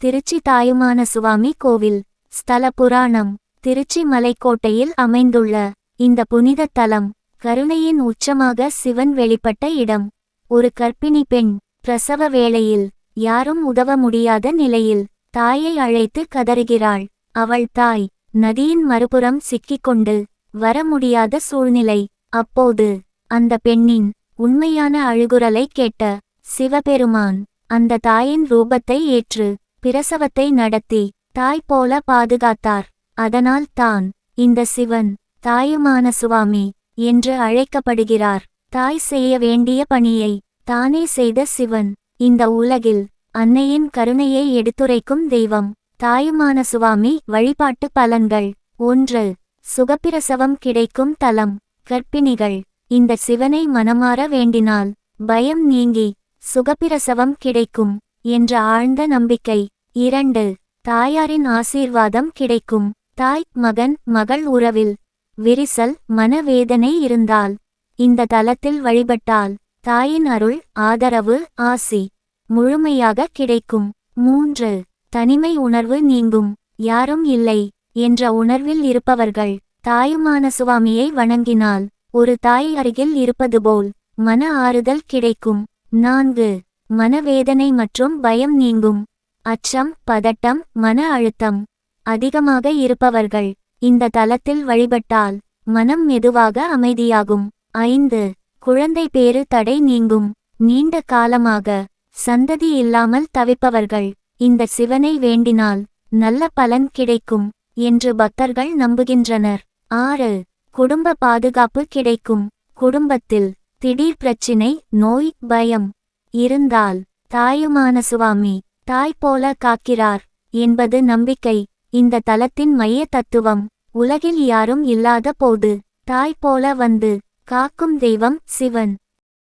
திருச்சி தாயுமான சுவாமி கோவில். ஸ்தல புராணம். திருச்சி மலைக்கோட்டையில் அமைந்துள்ள இந்த புனித தலம் கருணையின் உச்சமாக சிவன் வெளிப்பட்ட இடம். ஒரு கர்ப்பிணி பெண் பிரசவ வேளையில் யாரும் உதவ முடியாத நிலையில் தாயை அழைத்து கதறுகிறாள். அவள் தாய் நதியின் மறுபுறம் சிக்கிக்கொண்டு வர முடியாத சூழ்நிலை. அப்போது அந்த பெண்ணின் உண்மையான அழுகுரலை கேட்ட சிவபெருமான் அந்த தாயின் ரூபத்தை ஏற்று பிரசவத்தை நடத்தி தாய் போல பாதுகாத்தார். அதனால் தான் இந்த சிவன் தாயுமான சுவாமி என்று அழைக்கப்படுகிறார். தாய் செய்ய வேண்டிய பணியை தானே செய்த சிவன். இந்த உலகில் அன்னையின் கருணையை எடுத்துரைக்கும் தெய்வம் தாயுமான சுவாமி. வழிபாட்டு பலன்கள். 1. சுகப்பிரசவம் கிடைக்கும் தலம். கர்ப்பிணிகள் இந்த சிவனை மனமாற வேண்டினால் பயம் நீங்கி சுகப்பிரசவம் கிடைக்கும் என்ற ஆழ்ந்த நம்பிக்கை. 2. தாயாரின் ஆசீர்வாதம் கிடைக்கும். தாய் மகன் மகள் உறவில் விரிசல் மனவேதனை இருந்தால் இந்த தலத்தில் வழிபட்டால் தாயின் அருள் ஆதரவு ஆசி முழுமையாக கிடைக்கும். 3. தனிமை உணர்வு நீங்கும். யாரும் இல்லை என்ற உணர்வில் இருப்பவர்கள் தாயுமான சுவாமியை வணங்கினால் ஒரு தாய் அருகில் இருப்பது போல் மன ஆறுதல் கிடைக்கும். 4. மனவேதனை மற்றும் பயம் நீங்கும். அச்சம் பதட்டம் மன அழுத்தம் அதிகமாக இருப்பவர்கள் இந்த தலத்தில் வழிபட்டால் மனம் மெதுவாக அமைதியாகும். 5. குழந்தை பேறு தடை நீங்கும். நீண்ட காலமாக சந்ததி இல்லாமல் தவிப்பவர்கள் இந்த சிவனை வேண்டினால் நல்ல பலன் கிடைக்கும் என்று பக்தர்கள் நம்புகின்றனர். 6. குடும்ப பாதுகாப்பு கிடைக்கும். குடும்பத்தில் திடீர் பிரச்சினை நோய் பயம் இருந்தால் தாயுமான சுவாமி தாய் போல காக்கிறார் என்பது நம்பிக்கை. இந்த தலத்தின் மைய தத்துவம் உலகில் யாரும் இல்லாத போது தாய் போல வந்து காக்கும் தெய்வம் சிவன்.